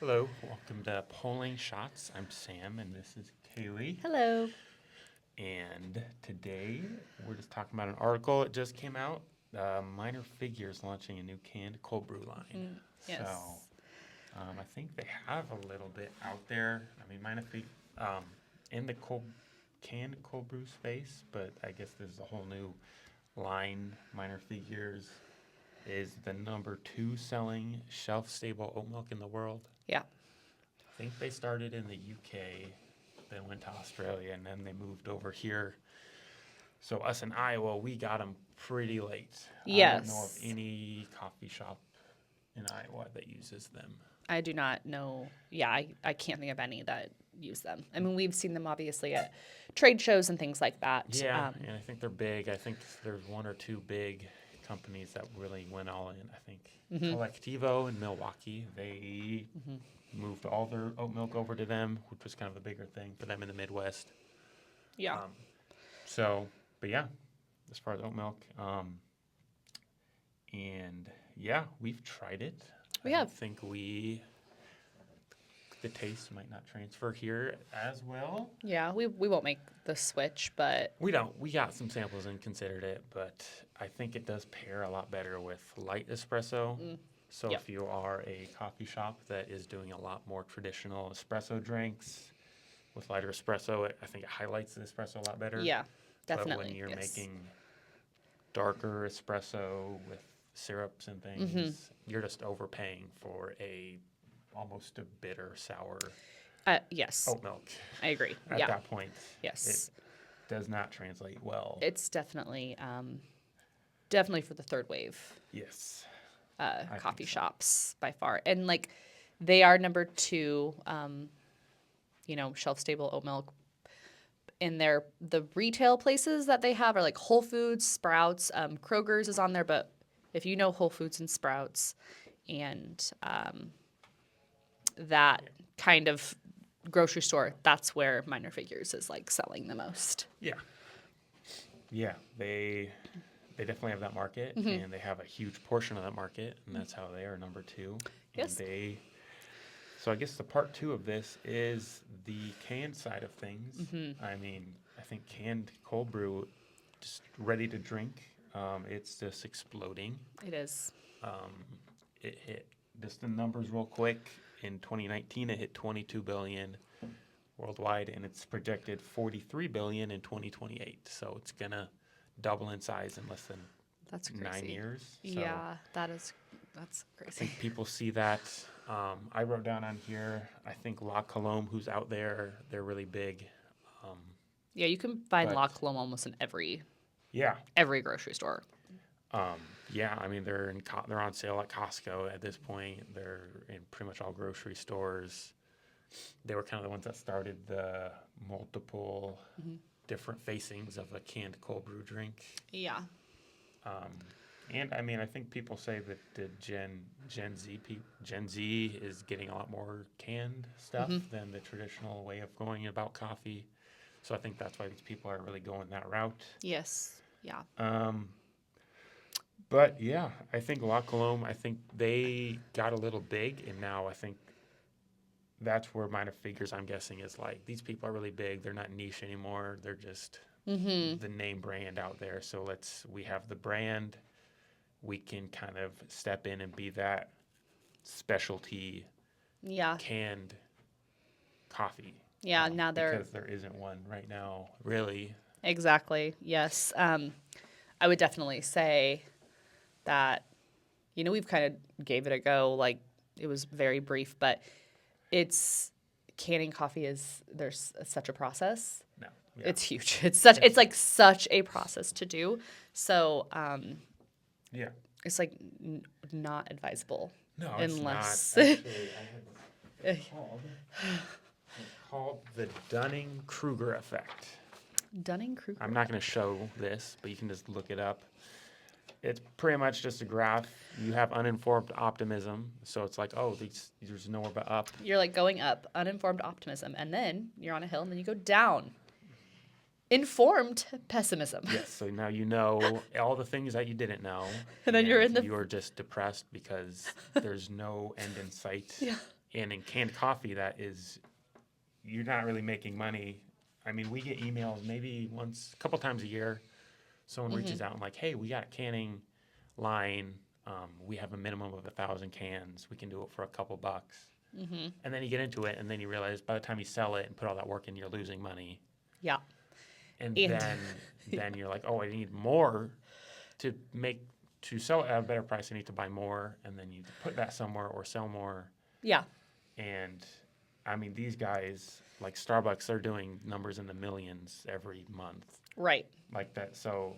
Hello, welcome to Polling Shots. I'm Sam, and this is Kaylee. Hello. And today we're just talking about an article that just came out. Minor Figures launching a new canned cold brew line. Yes. I think they have a little bit out there. I mean, in the canned cold brew space, but I guess there's a whole new line. Minor Figures is the number 2 selling shelf-stable oat milk in the world. Yeah. I think they started in the UK, then went to Australia, and then they moved over here. So us in Iowa, we got them pretty late. I don't know of Yes. any coffee shop in Iowa that uses them. I do not know. Yeah, I can't think of any that use them. I mean, we've seen them obviously at trade shows and things like that. Yeah, and I think they're big. I think there's 1 or 2 big companies that really went all in. I think Collectivo in Milwaukee, they moved all their oat milk over to them, which was kind of a bigger thing for them in the Midwest. Yeah. But yeah, as far as oat milk, and yeah, we've tried it. We I have. think the taste might not transfer here as well. Yeah, we won't make the switch, but We don't. We got some samples and considered it, but I think it does pair a lot better with light espresso. So Yep. if you are a coffee shop that is doing a lot more traditional espresso drinks with lighter espresso, I think it highlights the espresso a lot better. yeah, definitely. But when you're yes. making darker espresso with syrups and things, you're just overpaying for almost a bitter, sour Yes, oat milk. I agree. At Yeah. that point, Yes. it does not translate well. It's definitely definitely for the third wave Yes. coffee shops by far. And like they are number 2 shelf stable oat milk in the retail places that they have are like Whole Foods, Sprouts, Kroger's is on there, but if you know Whole Foods and Sprouts and that kind of grocery store, that's where Minor Figures is like selling the most. Yeah. Yeah. They definitely have that market, and they have a huge portion of that market, and that's how they are number 2. Yes. And so I guess the part 2 of this is the canned side of things. I mean, I think canned cold brew, just ready to drink, it's just exploding. It is. It hit just the numbers real quick. In 2019, it hit 22 billion worldwide, and it's projected 43 billion in 2028. So it's gonna double in size in less than That's crazy. 9 years. So Yeah, that's I crazy. think people see that. I wrote down on here, I think La Colombe, who's out there, they're really big. Yeah, you can find But- La Colombe almost in every Yeah. grocery store. Yeah, I mean, they're on sale at Costco at this point. They're in pretty much all grocery stores. They were kind of the ones that started the multiple different facings of a canned cold brew drink. Yeah. And I mean, I think people say that the Gen Z is getting a lot more canned stuff than the traditional way of going about coffee. So I think that's why these people are really going that route. Yes. Yeah. But yeah, I think La Colombe, I think they got a little big, and now I think that's where Minor Figures, I'm guessing, is like, these people are really big. They're not niche anymore. They're just the name brand out there. So we have the brand. We can kind of step in and be that specialty Yeah. canned coffee. Yeah. Now they're Because there isn't one right now, really. exactly. Yes. I would definitely say that, we've kind of gave it a go. Like it was very brief, but canning coffee there's such a process. No. Yeah. It's huge. It's like such a process to do. So, Yeah. it's like not advisable. No, Unless- it's not. Actually, I have it's called the Dunning-Kruger effect. Dunning-Kruger. I'm not going to show this, but you can just look it up. It's pretty much just a graph. You have uninformed optimism, so it's like, oh, there's nowhere but up. You're like going up, uninformed optimism, and then you're on a hill, and then you go down. Informed pessimism. Yes, so now you know all the things that you didn't know. And then you're in the- You're just depressed because there's no end in sight. Yeah. And in canned coffee, you're not really making money. I mean, we get emails maybe a couple times a year. Someone reaches out and like, hey, we got a canning line. We have a minimum of 1,000 cans. We can do it for a couple bucks. And then you get into it, and then you realize by the time you sell it and put all that work in, you're losing money. Yeah. And then you're like, oh, I need more to sell it at a better price. I need to buy more, and then you put that somewhere or sell more. Yeah. And I mean, these guys like Starbucks, they're doing numbers in the millions every month. Right. Like that. So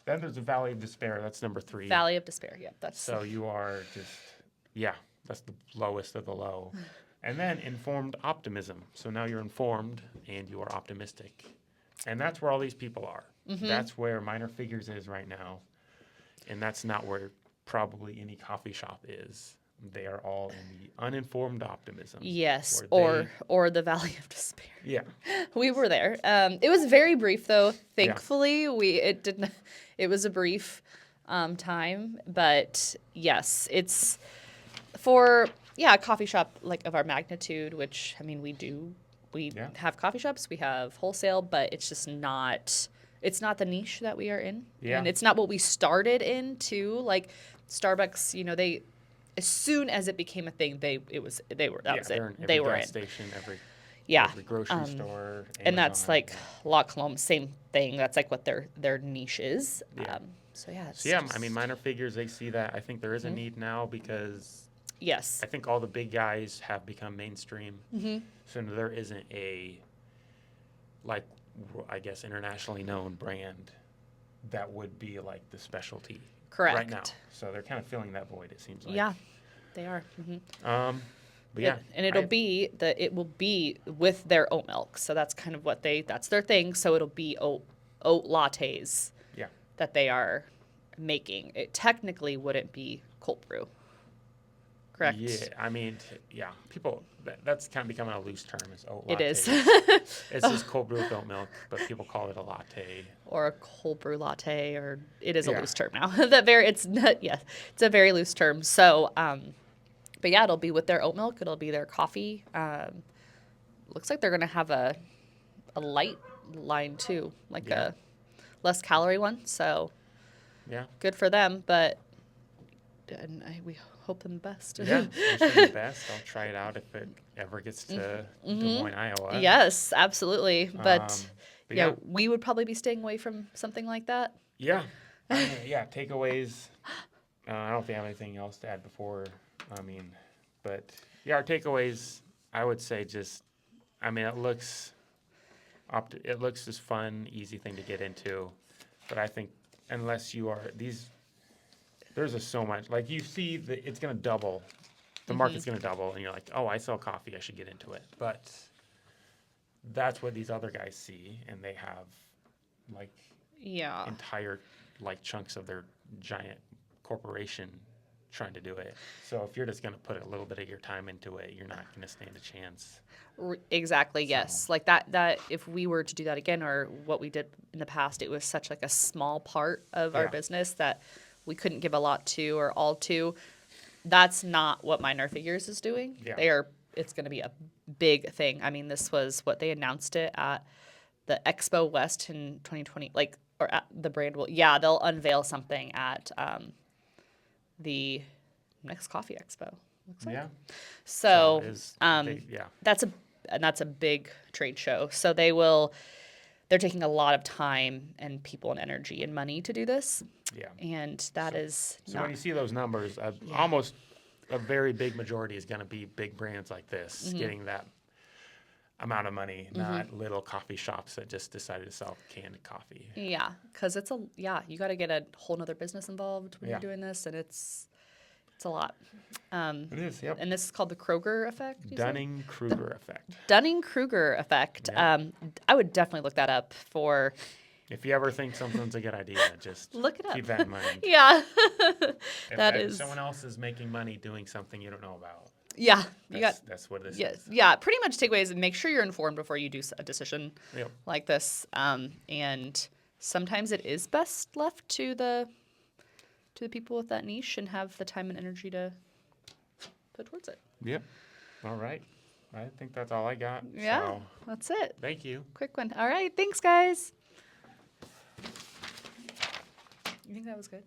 then there's the Valley of Despair. That's number 3. Valley of Despair. Yeah. That's So you are that's the lowest of the low. And then informed optimism. So now you're informed and you are optimistic. And that's where all these people are. That's where Minor Figures is right now. And that's not where probably any coffee shop is. They are all in the uninformed optimism. Yes, or the Valley of Despair. Yeah. We were there. It was very brief, though. Thankfully, it was a brief time, but yes, it's for a coffee shop like of our magnitude. Which I mean, we have coffee shops, we have wholesale, but it's just not. It's not the niche that we are in, and it's not what we started in too. Like Starbucks, they. As soon as it became a thing, that was it. They're in every gas station, every grocery store, Amazon. And that's like La Colombe, same thing. That's like what their niche is. Yeah. I mean, Minor Figures, they see that. I think there is a need now because I think all the big guys have become mainstream. So there isn't a I guess internationally known brand that would be like the specialty. Correct. Right now. So they're kind of filling that void, it seems like. Yeah, they are. But yeah. And it will be with their oat milk. So that's kind of that's their thing. So it'll be oat lattes that they are making. It technically wouldn't be cold brew. Correct? Yeah, I mean, people, that's kind of becoming a loose term, is oat latte. It is. It's just cold brew with oat milk, but people call it a latte. Or a cold brew latte, or it is a loose term now. It's a very loose term. So, but yeah, it'll be with their oat milk. It'll be their coffee. Looks like they're gonna have a light line too, like a less calorie one. So, good for them. But we hope them the best. Yeah, wish them the best. I'll try it out if it ever gets to Des Moines, Iowa. Yes, absolutely. But we would probably be staying away from something like that. Yeah. Takeaways. I don't know if you have anything else to add before. But our takeaways, I would say it looks just fun, easy thing to get into. But I think unless you are there's just so much. Like you see that it's going to double. The market's going to double. And you're like, oh, I sell coffee. I should get into it. But that's what these other guys see. And they have entire chunks of their giant corporation trying to do it. So if you're just going to put a little bit of your time into it, you're not going to stand a chance. Exactly. Yes. Like that if we were to do that again, or what we did in the past, it was such a small part of our business that we couldn't give a lot to or all to. That's not what Minor Figures is doing. Yeah. It's going to be a big thing. I mean, this was what they announced it at the Expo West in 2020, or at the brand they'll unveil something at the next Coffee Expo. Looks like. Yeah. So that's a big trade show. So they're taking a lot of time and people and energy and money to do this. Yeah. And so when you see those numbers, almost a very big majority is going to be big brands like this getting that amount of money, not little coffee shops that just decided to sell canned coffee. Yeah, because you got to get a whole nother business involved when you're doing this, and it's a lot. It is, yep. And this is called the Kroger effect? Dunning-Kruger effect. Dunning-Kruger effect. Yeah. I would definitely look that up for... If you ever think something's a good idea, just look it up. Keep that in mind. Yeah. If someone else is making money doing something you don't know about. Yeah. That's what this is. Yeah, pretty much takeaways, and make sure you're informed before you do a decision like this. And sometimes it is best left to the people with that niche and have the time and energy to put towards it. Yep. All right. I think that's all I got. Yeah, So, that's it. thank you. Quick one. All right. Thanks, guys. You think that was good?